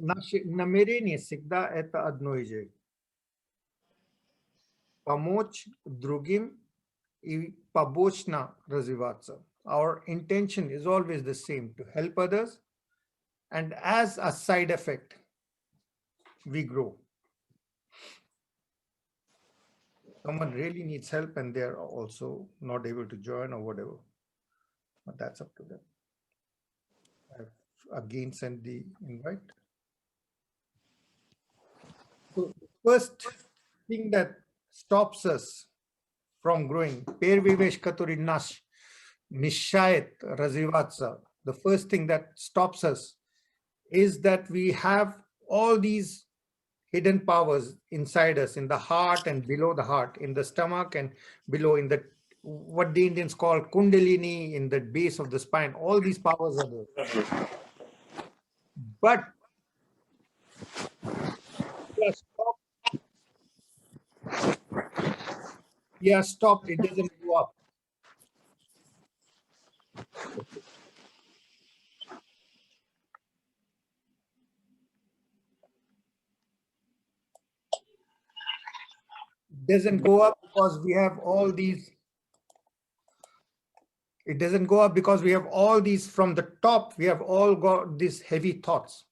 Намерение всегда это одно и же. Помочь другим и побочно развиваться. Our intention is always the same, to help others, and as a side effect, we grow. Someone really needs help and they're also not able to join or whatever, but that's up to them. I've again sent the invite. So first thing that stops us from growing, Pervivesh Katuri Nash, Nishayat Razivatsa, the first thing that stops us is that we have all these hidden powers inside us, in the heart and below the heart, in the stomach and below, in the what the Indians call Kundalini, in the base of the spine. All these powers are there. But we are stopped. We are stopped. It doesn't go up. It doesn't go up because we have all these. It doesn't go up because we have all these from the top. We have all got these heavy thoughts.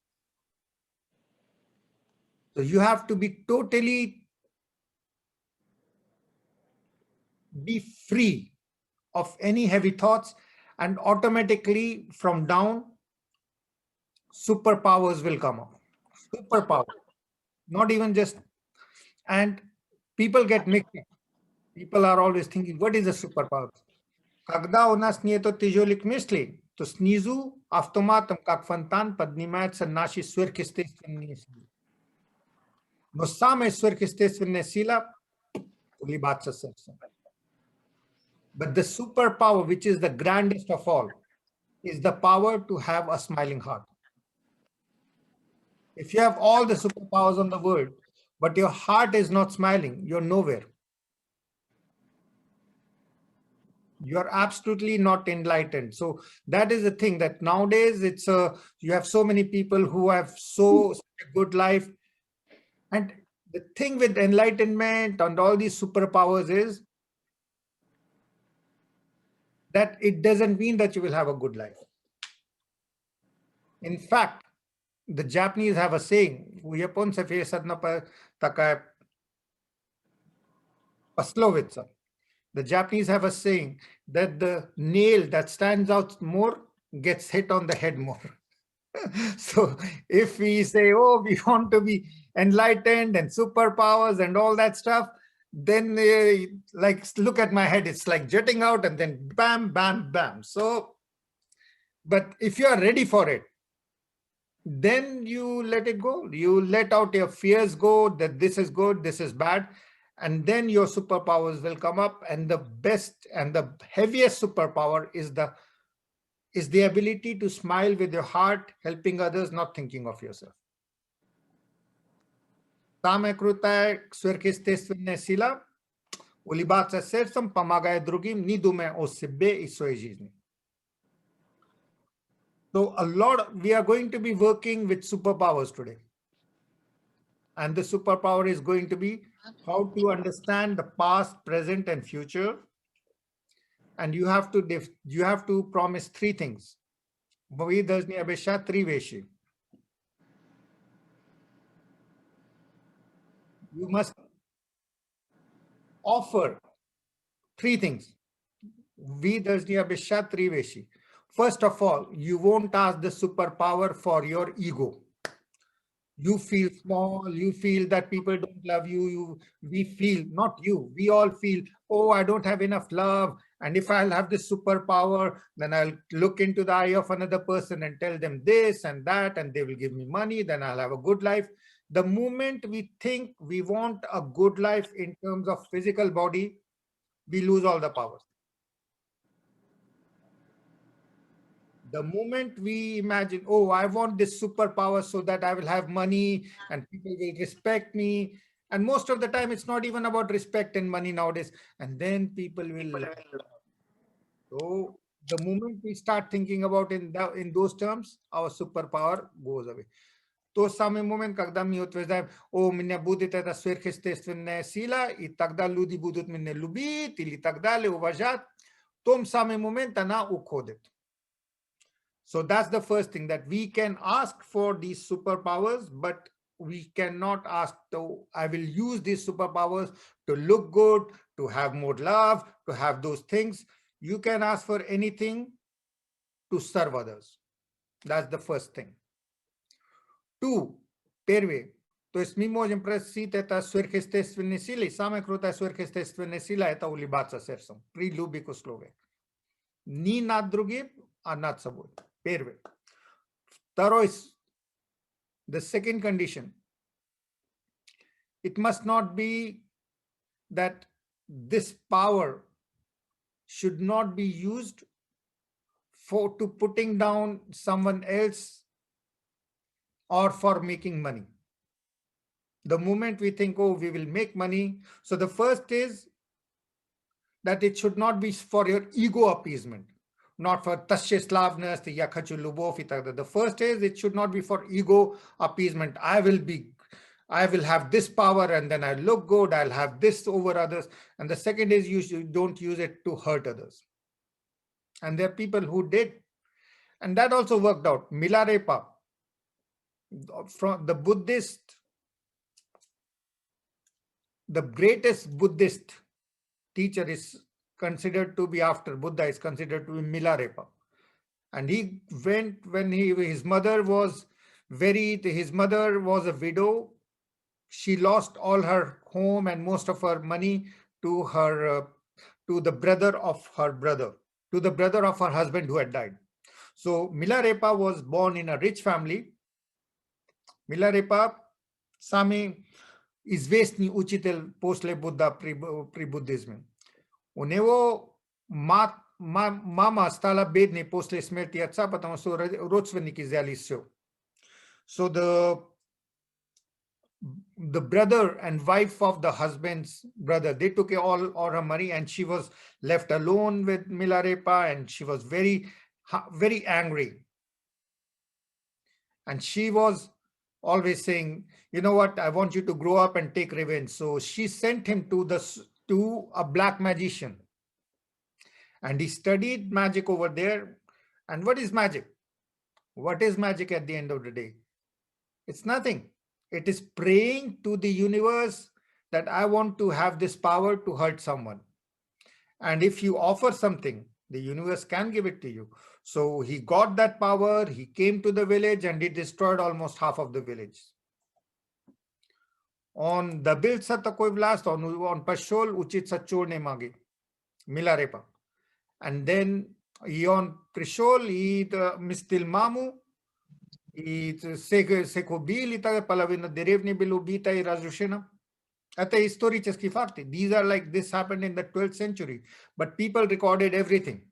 So you have to be totally be free of any heavy thoughts, and automatically from down, superpowers will come up. Superpower, not even just, and people get mixed up. People are always thinking, what is a superpower? Когда у нас нету тяжелых мыслей, то снизу автоматом, как фонтан, поднимается наши сверхъестественные силы. Но самая сверхъестественная сила — улыбаться сердцем. But the superpower, which is the grandest of all, is the power to have a smiling heart. If you have all the superpowers on the world, but your heart is not smiling, you're nowhere. You're absolutely not enlightened. So that is the thing, that nowadays it's you have so many people who have such a good life. And the thing with enlightenment and all these superpowers is that it doesn't mean that you will have a good life. In fact, the Japanese have a saying, the Japanese have a saying that the nail that stands out more gets hit on the head more. So if we say, oh, we want to be enlightened and superpowers and all that stuff, then like, look at my head, it's like jetting out and then bam, bam, bam. So, but if you are ready for it, then you let it go. You let out your fears go, that this is good, this is bad. And then your superpowers will come up. And the best and the heaviest superpower is the ability to smile with your heart, helping others, not thinking of yourself. Самая крутая сверхъестественная сила — улыбаться сердцем, помогая другим, не думая о себе и своей жизни. So we are going to be working with superpowers today. And the superpower is going to be how to understand the past, present, and future. And you have to promise three things. You must offer three things. First of all, you won't ask the superpower for your ego. You feel small, you feel that people don't love you, we feel, not you, we all feel, oh, I don't have enough love. And if I'll have this superpower, then I'll look into the eye of another person and tell them this and that, and they will give me money, then I'll have a good life. The moment we think we want a good life in terms of physical body, we lose all the powers. The moment we imagine, oh, I want this superpower so that I will have money and people will respect me. And most of the time, it's not even about respect and money nowadays. And then people will. So the moment we start thinking about in those terms, our superpower goes away. To samym moment, когда мы утверждаем, о, меня будет это сверхъестественная сила, и тогда люди будут меня любить, или так далее, уважать, в том самый момент она уходит. So that's the first thing, that we can ask for these superpowers, but we cannot ask to, I will use these superpowers to look good, to have more love, to have those things. You can ask for anything to serve others. That's the first thing. Two, первый, то есть мы можем просить это сверхъестественной силой. Самая крутая сверхъестественная сила – это улыбаться сердцем при любых условиях. Не над другим, а над собой. Первый. Второй, the second condition, it must not be that this power should not be used for to putting down someone else or for making money. The moment we think, oh, we will make money. So the first is that it should not be for your ego appeasement, not for tasche slavness, ya khachu lubov и так далее. The first is it should not be for ego appeasement. I will have this power and then I look good, I'll have this over others. And the second is you don't use it to hurt others. And there are people who did. And that also worked out. Milarepa, from the Buddhist, the greatest Buddhist teacher is considered to be, after Buddha, is considered to be Milarepa. And he went when his mother was a widow. She lost all her home and most of her money to the brother of her brother, to the brother of her husband who had died. So Milarepa was born in a rich family. Milarepa самый известный учитель после Будда при буддизме. У него мама стала бедной после смерти отца, потому что родственники взяли все. So the brother and wife of the husband's brother, they took all her money, and she was left alone with Milarepa, and she was very, very angry. And she was always saying, you know what, I want you to grow up and take revenge. So she sent him to a black magician. And he studied magic over there. And what is magic? What is magic at the end of the day? It's nothing. It is praying to the universe that I want to have this power to hurt someone. And if you offer something, the universe can give it to you. So he got that power, he came to the village, and he destroyed almost half of the village. On dobился такой власть, он пошел учиться черной магии, Milarepa. And then он пришел и мстил маму, и всех убили, половина деревни была убита и разрушена. Это исторические факты. These are like, this happened in the 12th century, but people recorded everything.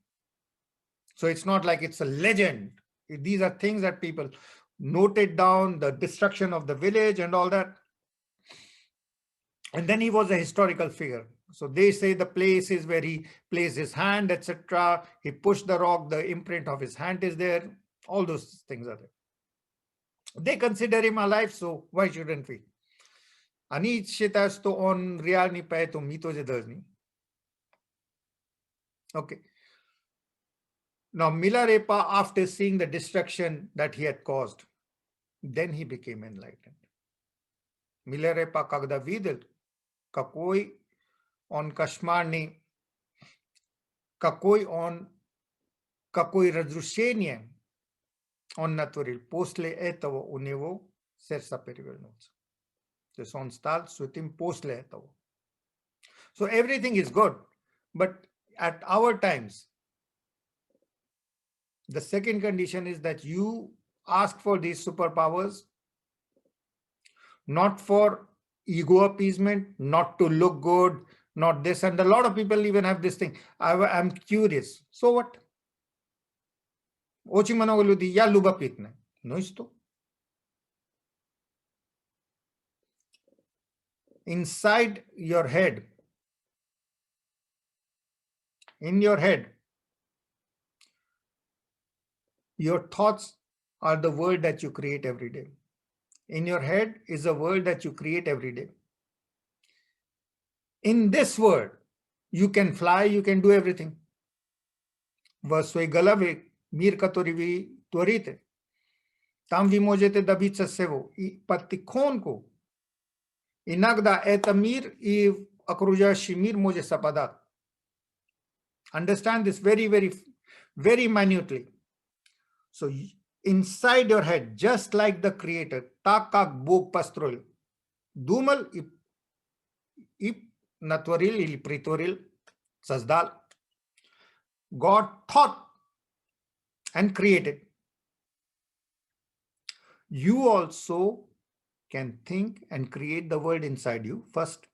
So it's not like it's a legend. These are things that people noted down, the destruction of the village and all that. And then he was a historical figure. So they say the place is where he placed his hand, etc. He pushed the rock, the imprint of his hand is there. All those things are there. They consider him alive, so why shouldn't we? Они считают, что он реальный, поэтому мы тоже должны. Okay. Now Milarepa, after seeing the destruction that he had caused, then he became enlightened. Milarepa, когда видел, какой он кошмарный, какое разрушение он натворил. После этого у него сердце перевернулось. То есть он стал святым после этого. So everything is good, but at our times, the second condition is that you ask for these superpowers, not for ego appeasement, not to look good, not this. And a lot of people even have this thing. I'm curious. So what? Очень много людей, я любопытный. Ну и что? Inside your head, in your head, your thoughts are the world that you create every day. in your head is a world that you create every day. In this world, you can fly, you can do everything. Văsui galave, mir katorivi tuarite. Tam vi mojete dabica sevo. I patikonku. Inagda etamir I akrujashi mir moje sapadat. Understand this very, very, very minutely. So inside your head, just like the creator, takak bog pastrol. Dumal ip natwaril il pritoril sazdal. God thought and created. You also can think and create the world inside you first.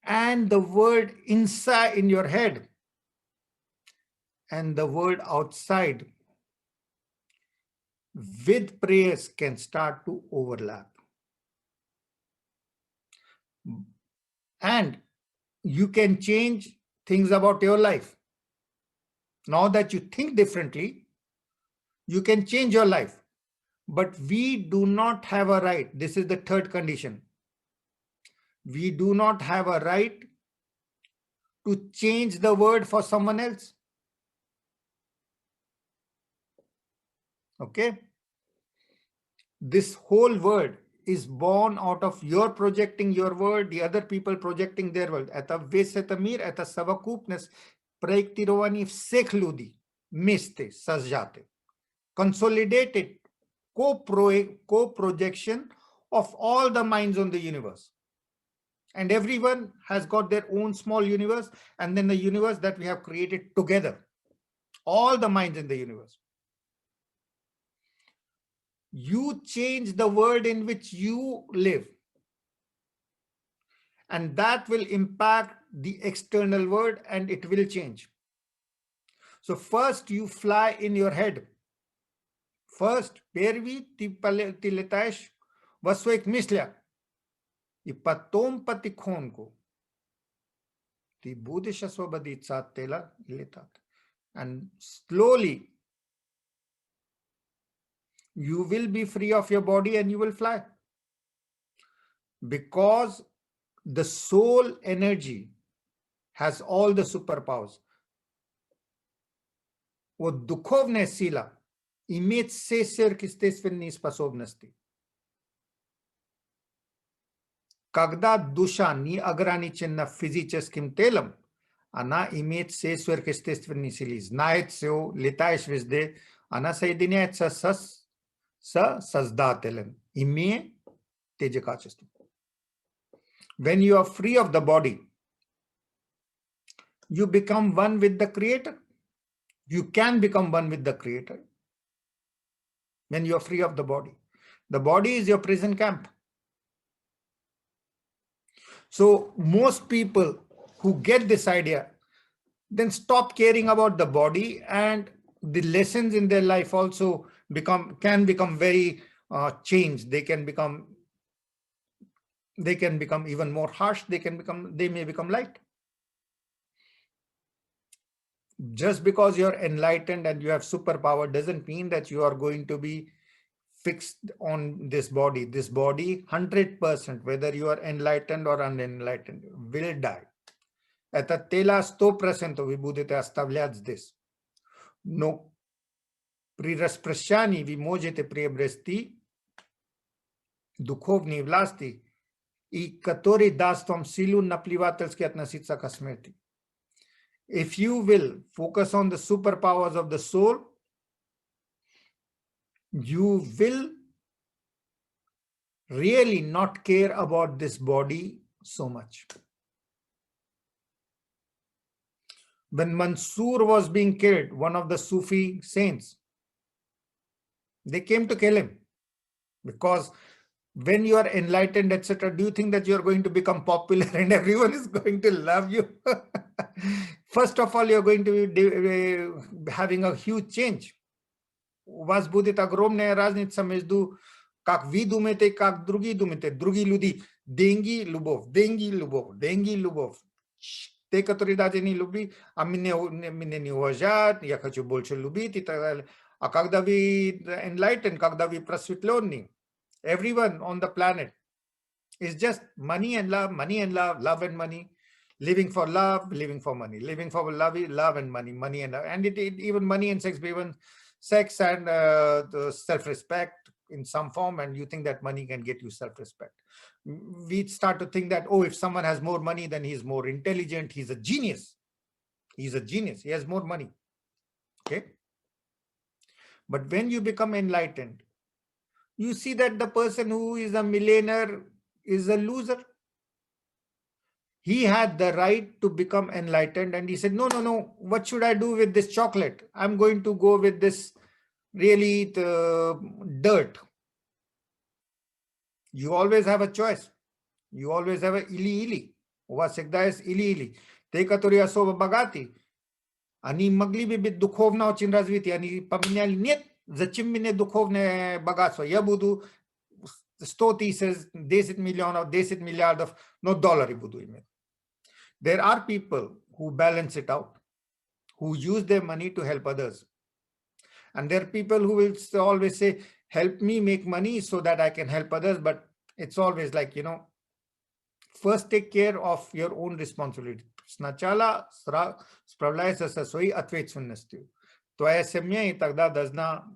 And the world inside in your head and the world outside with prayers can start to overlap. And you can change things about your life. Now that you think differently, you can change your life. But we do not have a right. This is the third condition. We do not have a right to change the word for someone else. Okay? This whole word is born out of your projecting your word, the other people projecting their word. Eta vesetamir, eta savakupnes, projektirovani vseh ljudi, miste, sazjate. Consolidated co-projection of all the minds on the universe. And everyone has got their own small universe, and then the universe that we have created together. All the minds in the universe. You change the world in which you live, and that will impact the external world, and it will change. So first you fly in your head. First, pervi ti letash vasvek mislia. I patom patikhonko. Ti budisha swabadit tela iletat. And slowly you will be free of your body and you will fly. Because the soul energy has all the superpowers. O duchovne sila имеет все сверхъестественные способности. Когда душа не ограничена физическим телом, она имеет все сверхъестественные силы, знает все, летаешь везде, она соединяется с Создателем, имея те же качества. When you are free of the body, you become one with the Creator. You can become one with the Creator when you are free of the body. The body is your prison camp. So most people who get this idea then stop caring about the body, and the lessons in their life also can become very changed. They can become even more harsh. They may become light. Just because you're enlightened and you have superpower doesn't mean that you are going to be fixed on this body. This body, 100%, whether you are enlightened or unenlightened, will die. Это тела 100% вы будете оставлять здесь. Но при распрощании вы можете приобрести духовные власти, и который даст вам силу наплевательски относиться к смерти. If you will focus on the superpowers of the soul, you will really not care about this body so much. When Mansur was being killed, one of the Sufi saints, they came to kill him. Because when you are enlightened, etc., do you think that you are going to become popular and everyone is going to love you? First of all, you're going to be having a huge change. У вас будет огромная разница между как вы думаете, как другие думаете. Другие люди – деньги, любовь, деньги, любовь, деньги, любовь. Те, которые даже не любят, а меня не уважают, я хочу больше любить и так далее. А когда вы enlightened, когда вы просветленный, Everyone on the planet is just money and love, love and money, living for love, living for money, living for love, love and money, money and love. And even money and sex, even sex and the self-respect in some form. And you think that money can get you self-respect. We start to think that, oh, if someone has more money, then he's more intelligent. He's a genius. He's a genius. He has more money. Okay. But when you become enlightened, you see that the person who is a millionaire is a loser. He had the right to become enlightened, and he said, no, no, no, what should I do with this chocolate? I'm going to go with this really dirt. You always have a choice. You always have a ili. Wasegda is ili. Te katoria soba bagati. Ani maglibi bit duchovna ocin razviti. Ani pomenjali нет, зачем мне духовное богатство? Я буду 100 тысяч, 10 миллионов, 10 миллиардов, но доллары буду иметь. There are people who balance it out, who use their money to help others. And there are people who will always say, help me make money so that I can help others. But it's always like, first take care of your own responsibility. Сначала справляйся со своей ответственностью. Твоя семья и тогда должна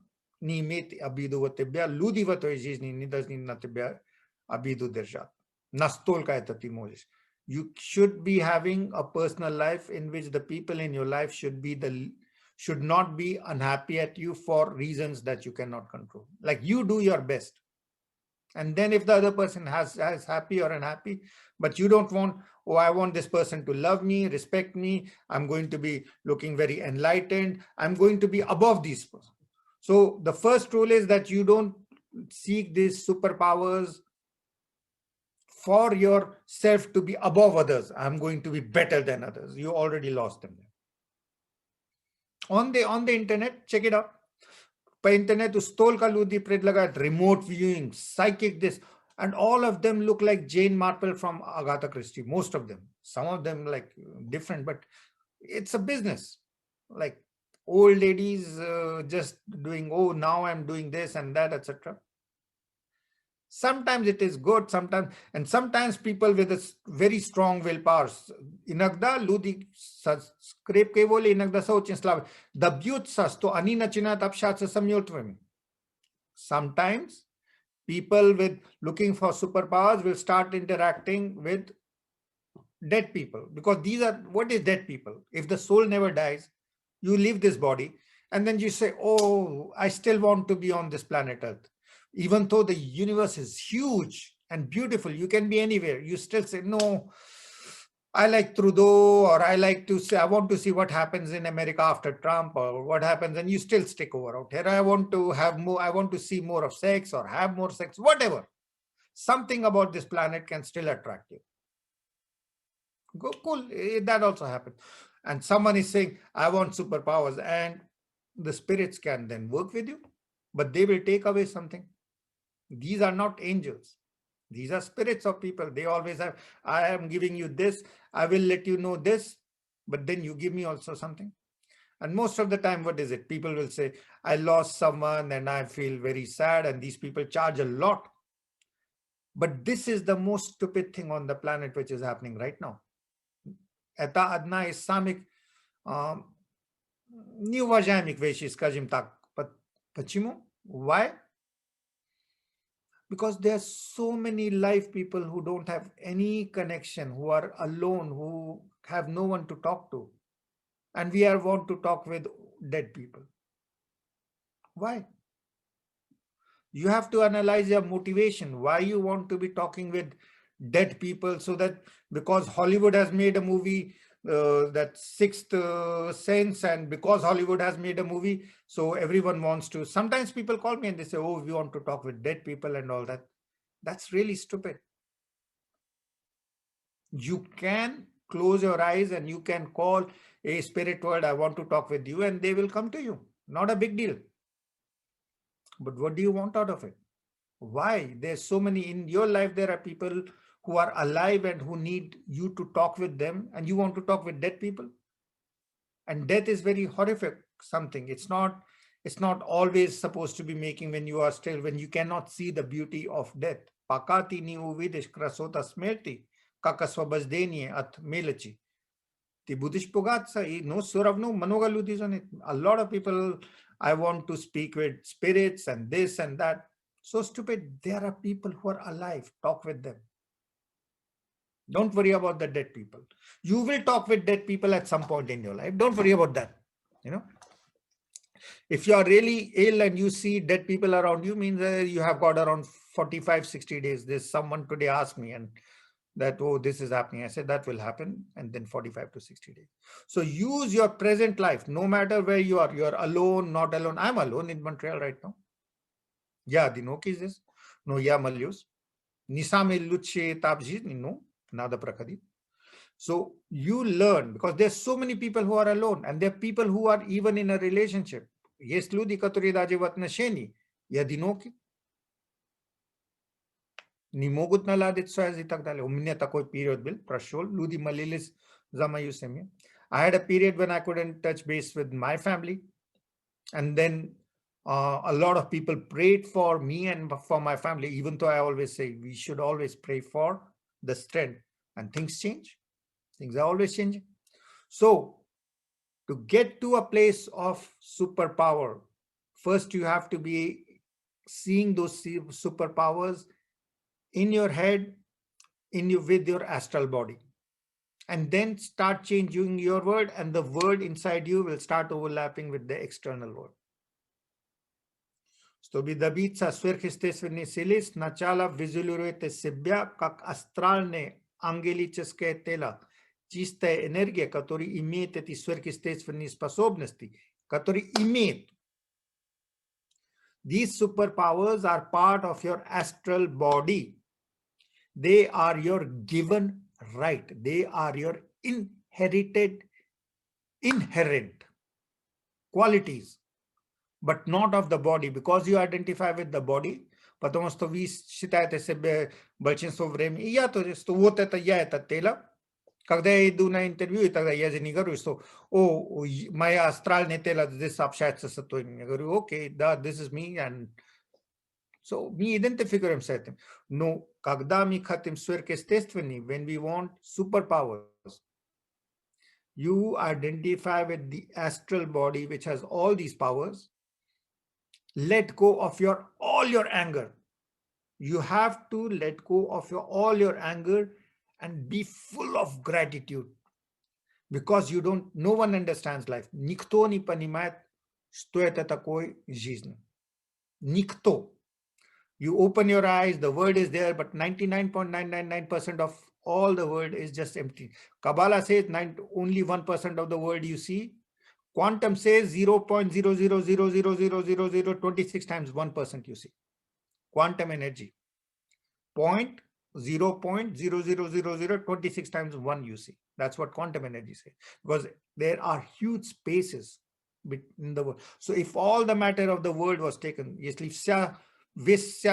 не иметь обиду в тебя. Люди в твоей жизни не должны на тебя обиду держать. Настолько это ты можешь. You should be having a personal life in which the people in your life should not be unhappy at you for reasons that you cannot control. Like you do your best. And then if the other person has happy or unhappy, but you don't want, oh, I want this person to love me, respect me. I'm going to be looking very enlightened. I'm going to be above these person. So the first rule is that you don't seek these superpowers for yourself to be above others. I'm going to be better than others. You already lost them. On the internet, check it out. By internet, stole ka ludi pred laga, remote viewing, psychic this, and all of them look like Jane Marple from Agatha Christie. Most of them, some of them like different, but it's a business. Like old ladies just doing, oh, now I'm doing this and that, etc. Sometimes it is good, sometimes people with a very strong willpower. Inagda ludi scrape ke vole inagda sauchin slav. The beaut sas to ani nachina tapshat sa samyoltvemi. Sometimes people with looking for superpowers will start interacting with dead people, because what is dead people? If the soul never dies, you leave this body and then you say, oh, I still want to be on this planet Earth. Even though the universe is huge and beautiful, you can be anywhere. You still say, no, I like Trudeau, or I like to say, I want to see what happens in America after Trump, or what happens, and you still stick over out here. I want to have more, I want to see more of sex or have more sex, whatever. Something about this planet can still attract you. Go, cool, that also happens. And someone is saying, I want superpowers, and the spirits can then work with you, but they will take away something. These are not angels. These are spirits of people. They always have, I am giving you this, I will let you know this, but then you give me also something. And most of the time, what is it? People will say, I lost someone and I feel very sad, and these people charge a lot. But this is the most stupid thing on the planet which is happening right now. Это одна из самых неуважаемых вещей, скажем так. Почему? Why? Because there are so many live people who don't have any connection, who are alone, who have no one to talk to. And we want to talk with dead people. Why? You have to analyze your motivation, why you want to be talking with dead people, so that because Hollywood has made a movie, that Sixth Sense, and because Hollywood has made a movie, so everyone wants to. Sometimes people call me and they say, oh, we want to talk with dead people and all that. That's really stupid. You can close your eyes and you can call a spirit world, I want to talk with you, and they will come to you. Not a big deal. But what do you want out of it? Why? There's so many in your life. There are people who are alive and who need you to talk with them, and you want to talk with dead people. And death is very horrific something. It's not It's not always supposed to be making when you are still, when you cannot see the beauty of death. Pakati ni uvidish krasota smelti, kakaswabazdenie at melechi. The Buddhist Pogatsa, no Suravno, Manogaludizon. A lot of people, I want to speak with spirits and this and that. So stupid. There are people who are alive. Talk with them. Don't worry about the dead people. You will talk with dead people at some point in your life. Don't worry about that. You know, if you are really ill and you see dead people around you, means you have got around 45, 60 days. There's someone today asked me and that, oh, this is happening. I said that will happen, and then 45 to 60 days. So use your present life, no matter where you are. You're alone, not alone. I'm alone in Montreal right now. Yeah, the no is no ya malius. Nisame luce tabji no nada prakadi. So you learn, because there's so many people who are alone, and there are people who are even in a relationship. Yes, ludi katuri daje vatna sheni ya dinoki. Ni mogut na ladit so as itak dale. Umnya takoi period bil prashol ludi malilis zama yusemia. I had a period when I couldn't touch base with my family. And then a lot of people prayed for me and for my family, even though I always say we should always pray for the strength. And things change. Things are always changing. So to get to a place of superpower, first you have to be seeing those superpowers in your head, with your astral body. And then start changing your word, and the word inside you will start overlapping with the external word. Что би добиться сверхъестественной силы, сначала визуализируйте себя как астральное ангелическое тело, чистая энергия, которая имеет эти сверхъестественные способности, которые имеет. These superpowers are part of your astral body. They are your given right. They are your inherent qualities, but not of the body, because you identify with the body. Потому что вы считаете себя большинство времени, и я тоже, что вот это я, это тело. Когда я иду на интервью, и тогда я же не говорю, что моя астральное тело здесь общается с той. Я говорю, окей, да, this is me, and so мы идентифицируем с этим. Но когда мы хотим сверхъестественный, when we want superpowers, you identify with the astral body, which has all these powers. Let go of all your anger. You have to let go of all your anger and be full of gratitude, because no one understands life. Никто не понимает, что это такое жизнь. Никто. You open your eyes, the word is there, but 99.999% of all the word is just empty. Kabbalah says only 1% of the word you see. Quantum says 0.000000026 times 1% you see. Quantum energy. 0.0000026 times 1 you see. That's what quantum energy says. Because there are huge spaces in the world. So if all the matter of the world was taken, если вся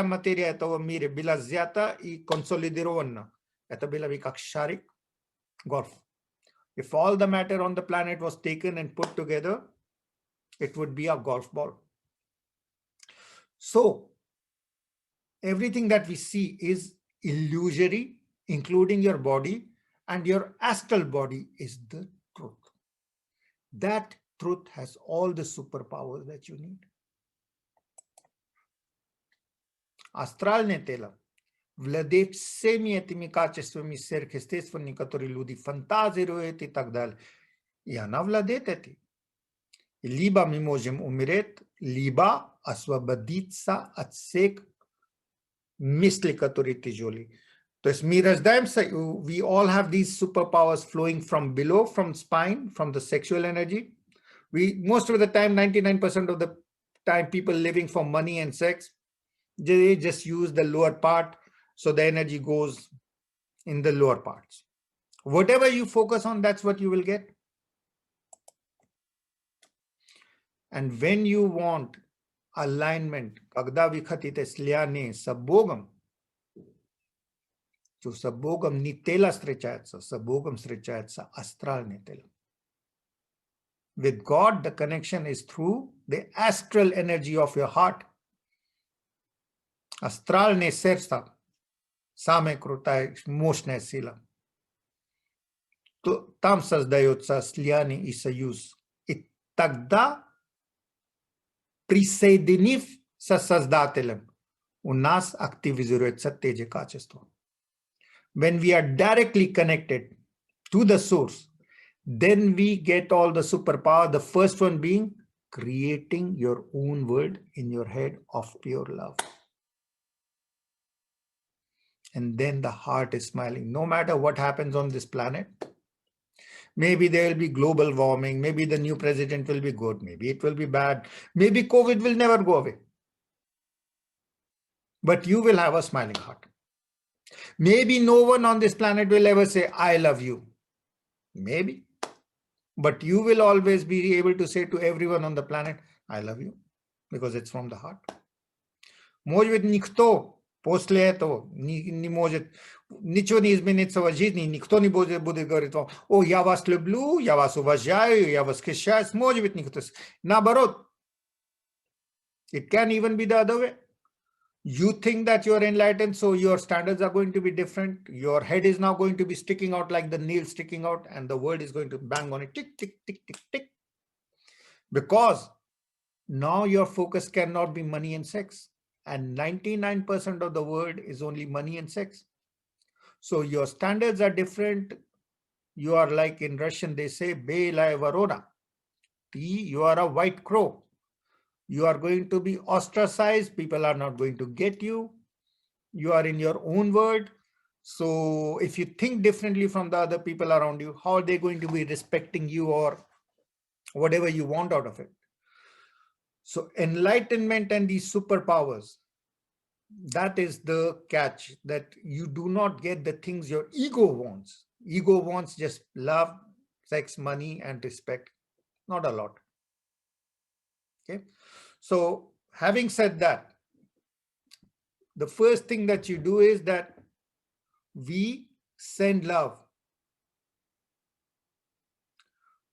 материя этого мира была взята и консолидирована, это было бы как шарик, golf. If all the matter on the planet was taken and put together, it would be a golf ball. So everything that we see is illusory, including your body, and your astral body is the truth. That truth has all the superpowers that you need. Астральное тело владеет всеми этими качествами сверхъестественными, которые люди фантазируют и так далее. И она владеет этим. Либо мы можем умереть, либо освободиться от всех мыслей, которые тяжелые. То есть мы рождаемся, we all have these superpowers flowing from below, from spine, from the sexual energy. Most of the time, 99% of the time, people living for money and sex, they just use the lower part, so the energy goes in the lower parts. Whatever you focus on, that's what you will get. And when you want alignment, когда вы хотите слияние с Богом, то с Богом не тело встречается, с Богом встречается астральное тело. With God, the connection is through the astral energy of your heart. Астральное сердце, самая крутая мощная сила. Там создается слияние и союз. И тогда, присоединив со Создателем, у нас активизируется те же качества. When we are directly connected to the source, then we get all the superpower. The first one being creating your own world in your head of pure love. And then the heart is smiling. No matter what happens on this planet, maybe there will be global warming, maybe the new president will be good, maybe it will be bad, maybe COVID will never go away. But you will have a smiling heart. Maybe no one on this planet will ever say, I love you. Maybe. But you will always be able to say to everyone on the planet, I love you, because it's from the heart. Может быть, никто после этого не может, ничего не изменится в жизни, никто не будет говорить вам, о, я вас люблю, я вас уважаю, я восхищаюсь. Может быть, никто. Наоборот, it can even be the other way. You think that you're enlightened, so your standards are going to be different. Your head is now going to be sticking out like the nail sticking out, and the world is going to bang on it, tick, tick, tick, tick, tick. Because now your focus cannot be money and sex. And 99% of the world is only money and sex. So your standards are different. You are like in Russian, they say, Belaya Varona. You are a white crow. You are going to be ostracized. People are not going to get you. You are in your own world. So if you think differently from the other people around you, how are they going to be respecting you or whatever you want out of it? So enlightenment and these superpowers, that is the catch, that you do not get the things your ego wants. Ego wants just love, sex, money, and respect. Not a lot. Okay. So having said that, the first thing that you do is that we send love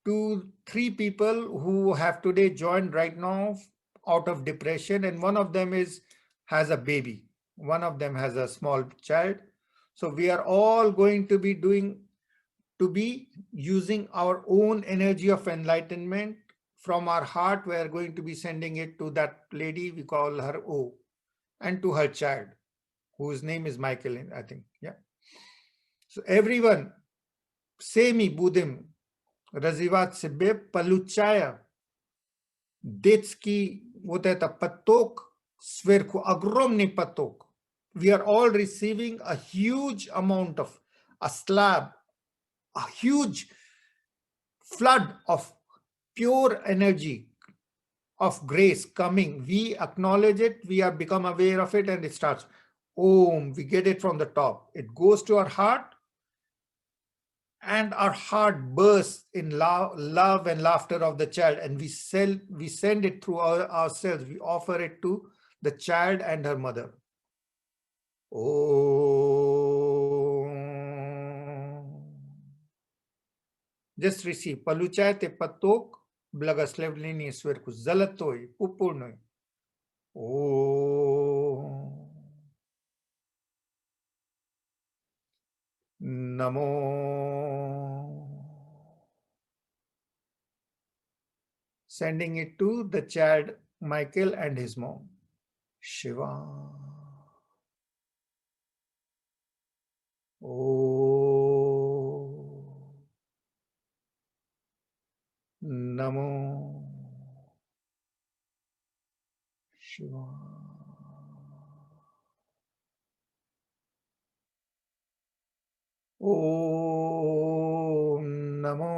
to 3 people who have today joined right now out of depression, and one of them has a baby. One of them has a small child. So we are all going to be using our own energy of enlightenment from our heart. We are going to be sending it to that lady, we call her O, and to her child, whose name is Michael, I think. Yeah. So everyone, Semi Budim, развивать себе, получая детский вот это поток, сверху огромный поток. We are all receiving a huge amount of a slab, a huge flood of pure energy of grace coming. We acknowledge it, we have become aware of it, and it starts. Om, we get it from the top. It goes to our heart, and our heart bursts in love and laughter of the child, and we send it through ourselves. We offer it to the child and her mother. Oh, just receive. Получайте поток благословения сверху, золотой, пурпурный. О, Namo. Sending it to the child Michael and his mom. Shiva. Oh. Namo. Shiva. Om Namo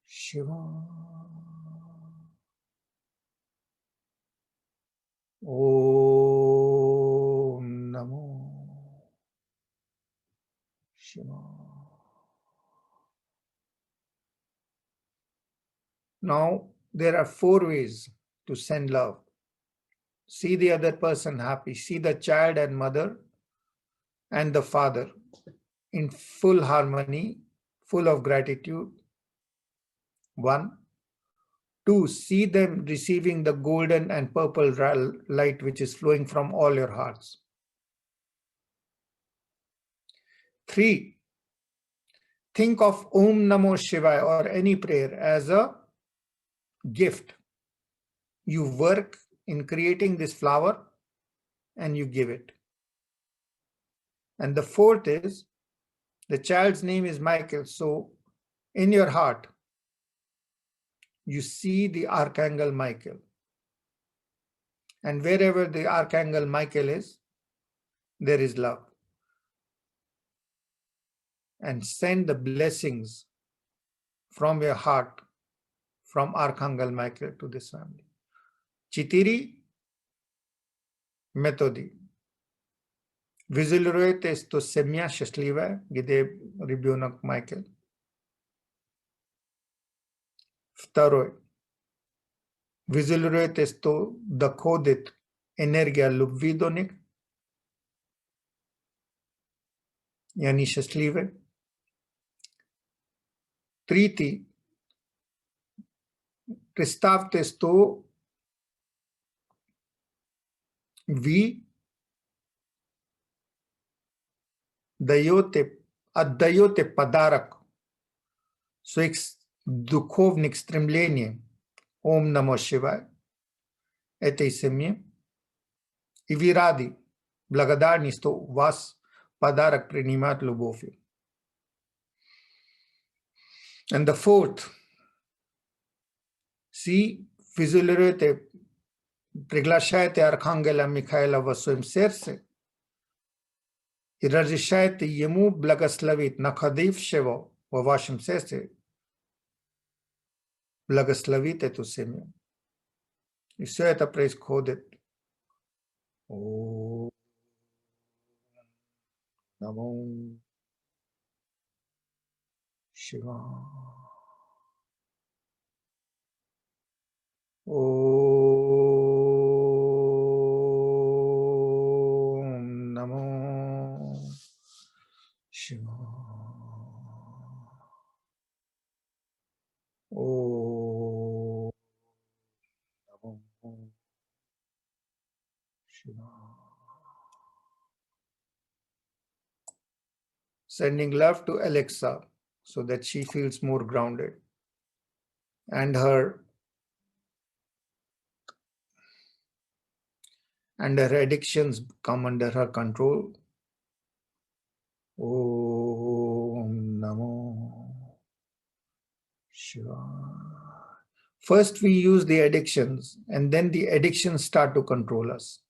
Shiva. Om Namo Shiva. Now, there are 4 ways to send love. See the other person happy. See the child and mother and the father in full harmony, full of gratitude, 1. 2. See them receiving the golden and purple light which is flowing from all your hearts. 3. Think of Om Namo Shivaya or any prayer as a gift. You work in creating this flower and you give it. And the 4th is, the child's name is Michael. So in your heart, you see the Archangel Michael. And wherever the Archangel Michael is, there is love. And send the blessings from your heart, from Archangel Michael to this family. Citiri metodi. Vizilruete sto semia счастливая, где ребенок Майкл. 2. Визилруете sto доходит энергия любви до них, и они счастливы. 3. Представьте, что вы отдаете подарок своих духовных стремлений Ом Намо Шивая этой семье, и вы рады, благодарны, что у вас подарок принимает любовью. And the 4th, визуализируйте, приглашайте Архангела Михаила в своем сердце и разрешайте ему благословить находившего в вашем сердце, благословить эту семью. И все это происходит. Om Namo Shivaya. Om Namo Shivaya. Om Namo Shivaya. Sending love to Alexa so that she feels more grounded and her addictions come under her control. Om Namo Shivaya. First we use the addictions and then the addictions start to control us.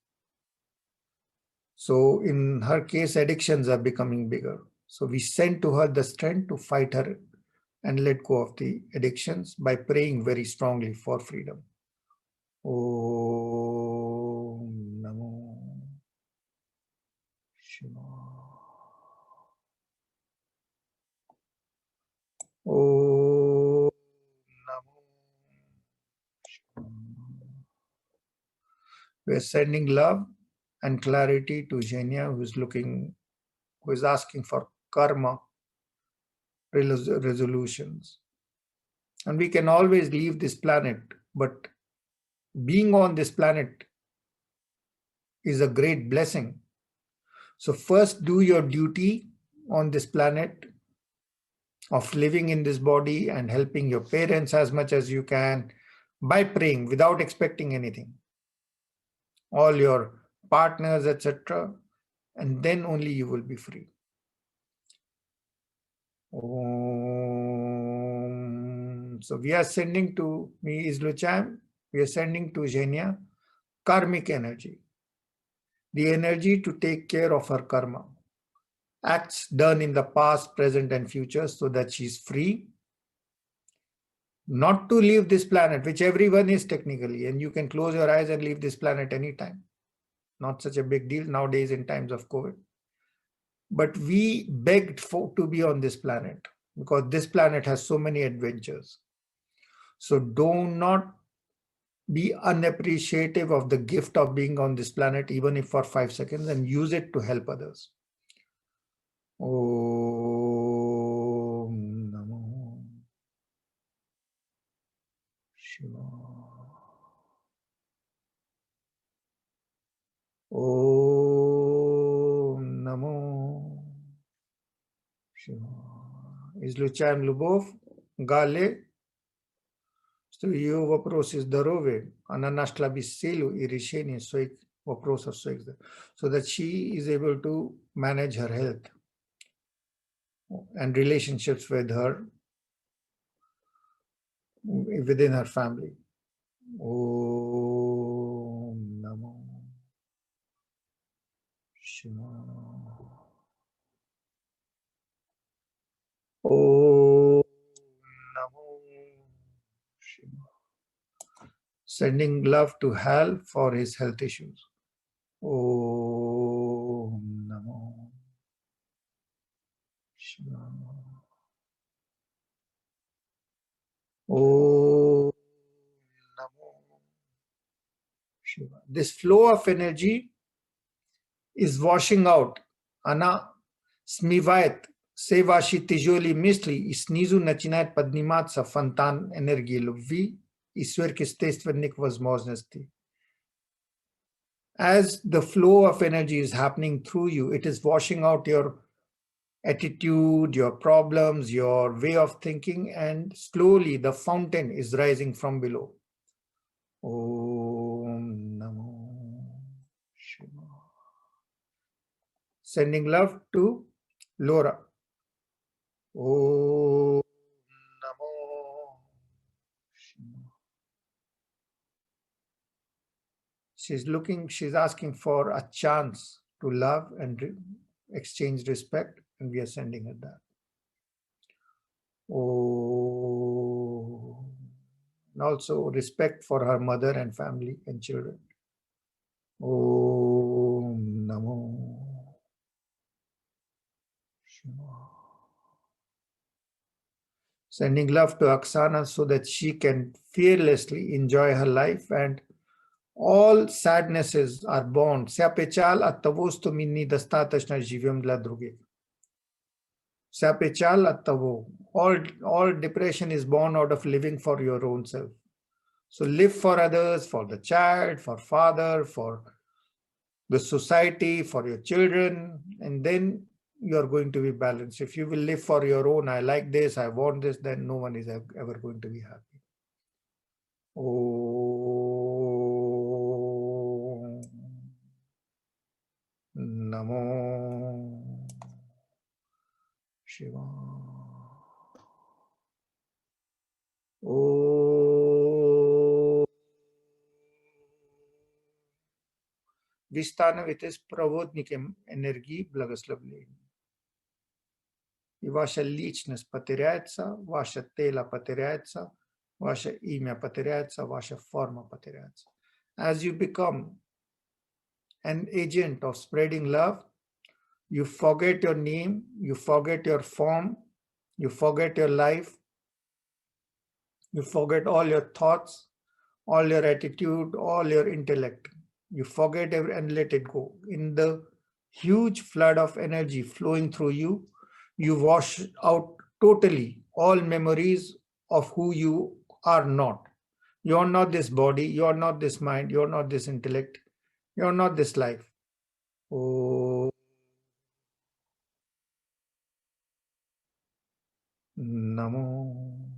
So in her case, addictions are becoming bigger. So we send to her the strength to fight her and let go of the addictions by praying very strongly for freedom. Om Namo Shivaya. Om Namo Shivaya. We are sending love and clarity to Zhenya, who is asking for karma resolutions. And we can always leave this planet, but being on this planet is a great blessing. So first do your duty on this planet of living in this body and helping your parents as much as you can by praying without expecting anything. All your partners, etc. And then only you will be free. So we are sending to me is Lucham, we are sending to Zhenya karmic energy, the energy to take care of her karma, acts done in the past, present, and future, so that she's free, not to leave this planet, which everyone is technically, and you can close your eyes and leave this planet anytime. Not such a big deal nowadays in times of COVID. But we begged to be on this planet because this planet has so many adventures. So do not be unappreciative of the gift of being on this planet, even if for 5 seconds, and use it to help others. Om Namo Shiva. Om Namo Shiva. Излучаем любовь, Гале, что ее вопросы здоровы, она нашла бы силу и решение своих вопросов, so that she is able to manage her health and relationships with her within her family. Om Namo Shiva. Om Namo Shiva. Sending love to Hal for his health issues. Om Namo Shiva. Om Namo Shiva. This flow of energy is washing out. Ana smivает все ваши тяжелые мысли и снизу начинает подниматься фонтан энергии любви и сверхъестественных возможностей. As the flow of energy is happening through you, it is washing out your attitude, your problems, your way of thinking, and slowly the fountain is rising from below. Om Namo Shiva. Sending love to Laura. Om Namo Shiva. She's asking for a chance to love and exchange respect, and we are sending her that. Oh, and also respect for her mother and family and children. Om Namo Shiva. Sending love to Oksana so that she can fearlessly enjoy her life and all sadnesses are born. Vся печаль от того, что мы недостаточно живем для других. Vся печаль от того. All depression is born out of living for your own self. So live for others, for the child, for father, for the society, for your children, and then you are going to be balanced. If you will live for your own, I like this, I want this, then no one is ever going to be happy. Om Namo Shiva. Om Ви становитесь проводником энергии благословения. И ваша личность потеряется, ваше тело потеряется, ваше имя потеряется, ваша форма потеряется. As you become an agent of spreading love, you forget your name, you forget your form, you forget your life, you forget all your thoughts, all your attitude, all your intellect. You forget and let it go. In the huge flood of energy flowing through you, you wash out totally all memories of who you are not. You are not this body, you are not this mind, you are not this intellect, you are not this life. Oh, Namo.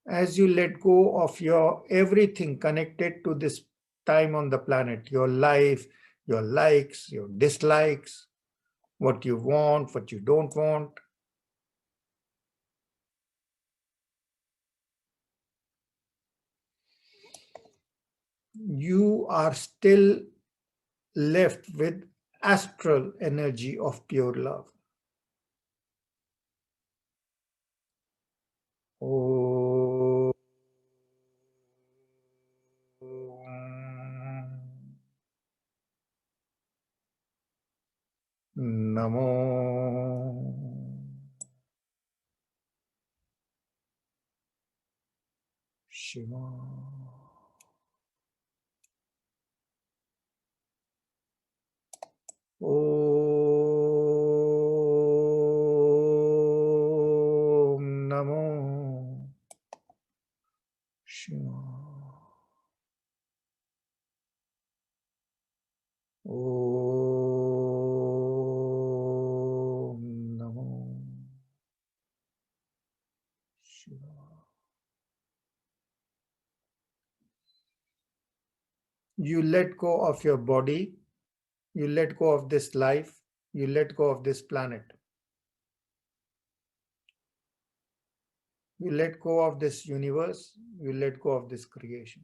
As you let go of your everything connected to this time on the planet, your life, your likes, your dislikes, what you want, what you don't want, you are still left with astral energy of pure love. Om Namo Shiva. Om Namo You let go of your body, you let go of this life, you let go of this planet. You let go of this universe, you let go of this creation.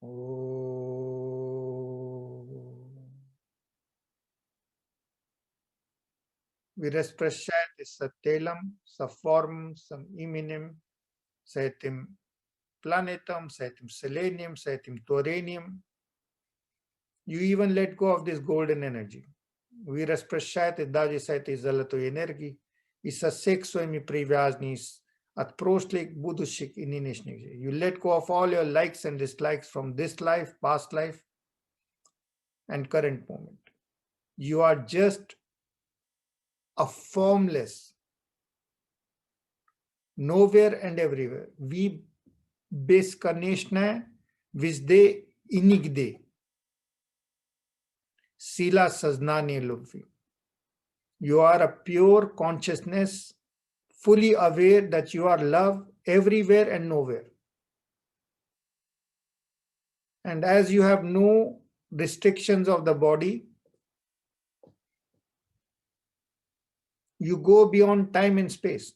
Oh. Virasprashat satelam, saform, sam iminim, setim planetum, setim selenium, setim thorium. You even let go of this golden energy. Virasprashat daje seti zalato energy, isa sexo mi privaznis at prostlik budushik ininishnik. You let go of all your likes and dislikes from this life, past life, and current moment. You are just a formless, nowhere and everywhere. We bezkonečné vizde i nikdy. Sila saznanie любви. You are a pure consciousness, fully aware that you are love everywhere and nowhere. And as you have no restrictions of the body, you go beyond time and space.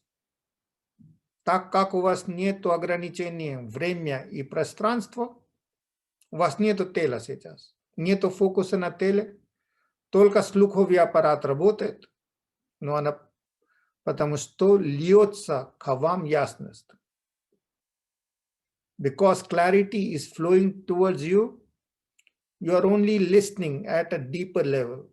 Так как у вас нет ограничения времени и пространства, у вас нету тела сейчас, нету фокуса на теле, только слуховой аппарат работает, но она потому что льется к вам ясность. Because clarity is flowing towards you, you are only listening at a deeper level.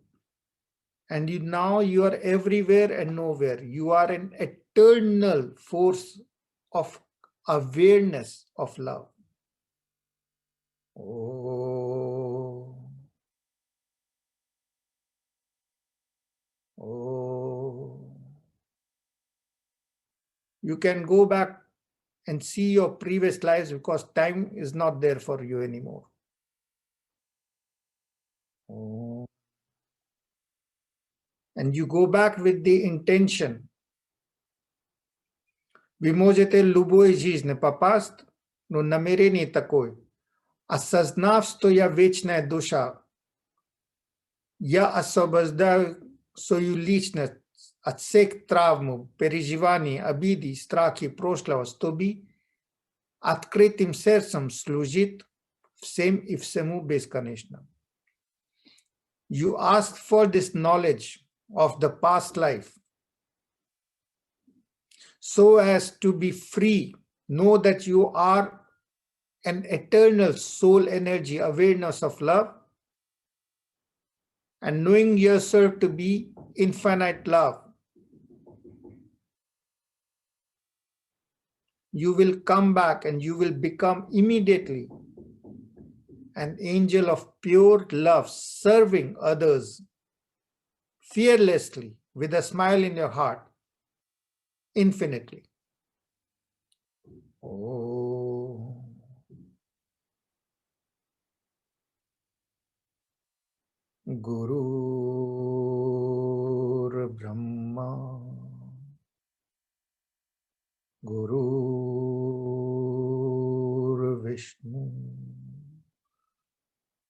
And now you are everywhere and nowhere. You are an eternal force of awareness of love. Oh. Oh. You can go back and see your previous lives because time is not there for you anymore. Oh. And you go back with the intention. Вы можете любой жизни попасть, но намерение такое. Осознав, что я вечная душа, я освобождаю свою личность от всех травм, переживаний, обиды, страхи прошлого, чтобы открытым сердцем служить всем и всему бесконечно. You ask for this knowledge of the past life so as to be free. Know that you are an eternal soul energy, awareness of love, and knowing yourself to be infinite love. You will come back and you will become immediately an angel of pure love, serving others fearlessly with a smile in your heart, infinitely. Oh. Guru Brahma, Guru Vishnu,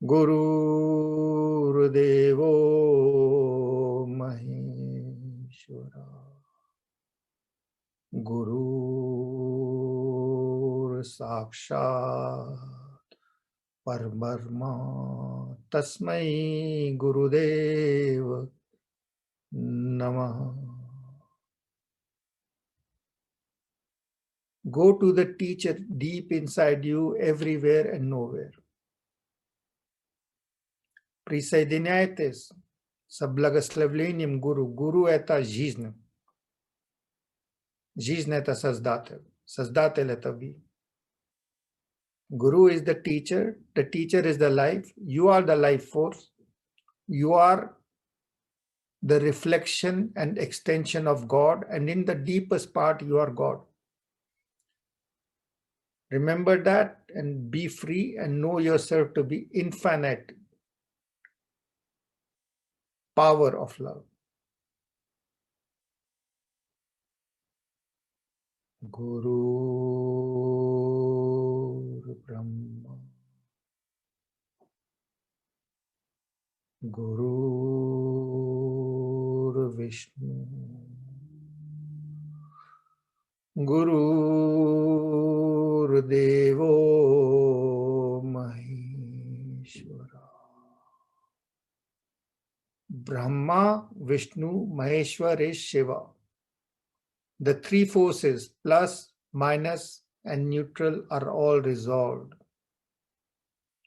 Guru Devo Maheshwara, Guru Sakshat Parabrahma, Tasmai Gurudev Namaha. Go to the teacher deep inside you, everywhere and nowhere. Присоединяйтесь с благословением Гуру. Гуру – это жизнь. Жизнь – это Создатель. Создатель – это вы. Guru is the teacher is the life, you are the life force, you are the reflection and extension of God, and in the deepest part, you are God. Remember that and be free and know yourself to be infinite power of love. Guru Brahma. Guruvishnu, Gurudevo Maheshwara. Brahma, Vishnu, Maheshwar is Shiva. The three forces, plus, minus, and neutral, are all resolved.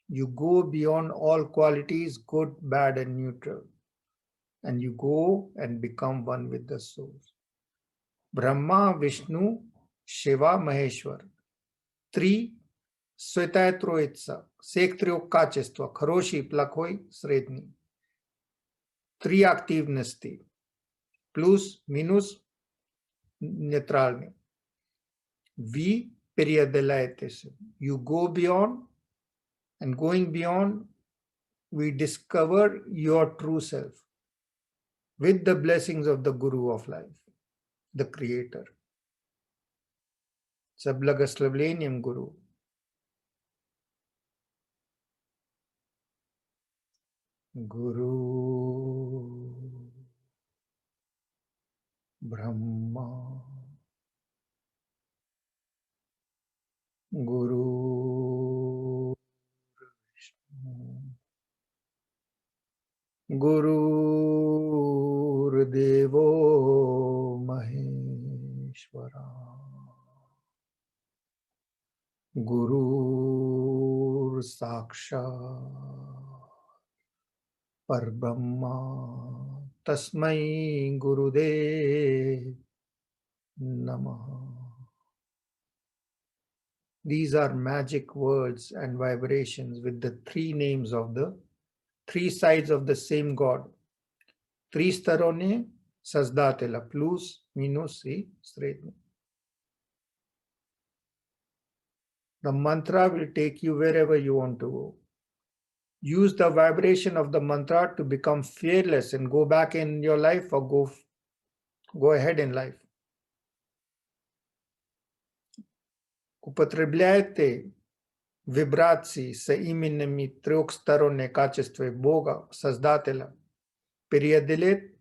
You go beyond all qualities, good, bad, and neutral, and you go and become one with the source. Brahma, Vishnu, Shiva, Maheshwar. Three Svetae Troitsa, sek triok качества, хороший, плохой, средний. Три активности, плюс, минус, нейтральный. Вы преодолеетесь. You go beyond, and going beyond, we discover your true self with the blessings of the Guru of life, the Creator. С благословением Гуру. Guru Brahma, Guru Vishnu, Guru Devo Maheshwara, Guru Sakshat Parbrahma, Tasmai Gurudev Namaha. These are magic words and vibrations with the three names of the three sides of the same God. Three starone Sazdatela, plus, minus, и средний. The mantra will take you wherever you want to go. Use the vibration of the mantra to become fearless and go back in your life or go ahead in life. Употребляйте вибрации с именами трехстороннее качество Бога, Создателя, преодолеть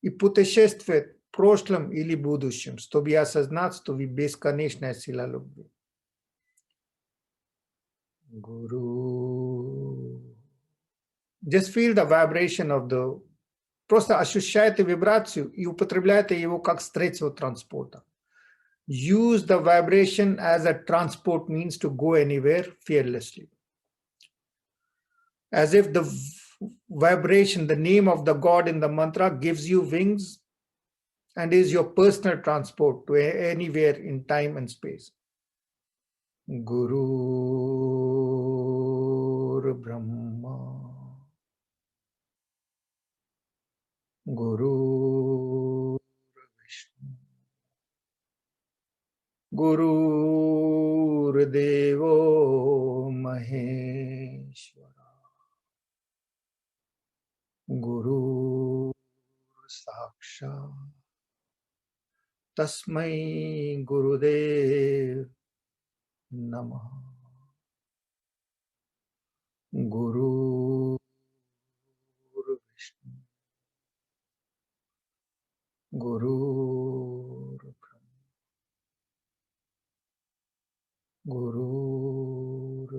и путешествовать в прошлом или будущем, чтобы осознать, что вы бесконечная сила любви. Guru. Just feel the vibration of the... Просто ощущайте вибрацию и употребляйте его как средство транспорта. Use the vibration as a transport means to go anywhere fearlessly. As if the vibration, the name of the God in the mantra gives you wings and is your personal transport to anywhere in time and space. Guru Brahma, Guru Vishnu, Guru Devo Maheshwara, Guru Sakshat Tasmai Gurudev Namaha. Guru Vishnu, Guru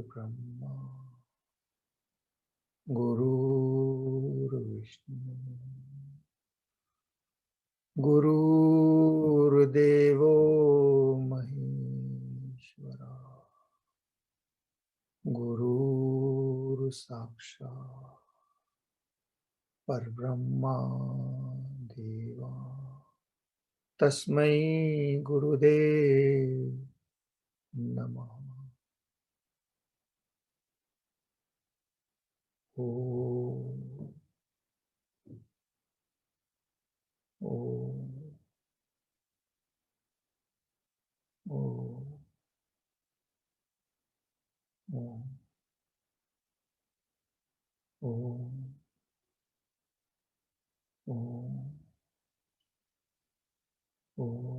Brahma, Guru Vishnu, Guru Devo Maheshwara, Guru Sakshat Parbrahma Deva Tasmai Gurudev Namaha. Om. Om. Om. Om. Om. Om. Om.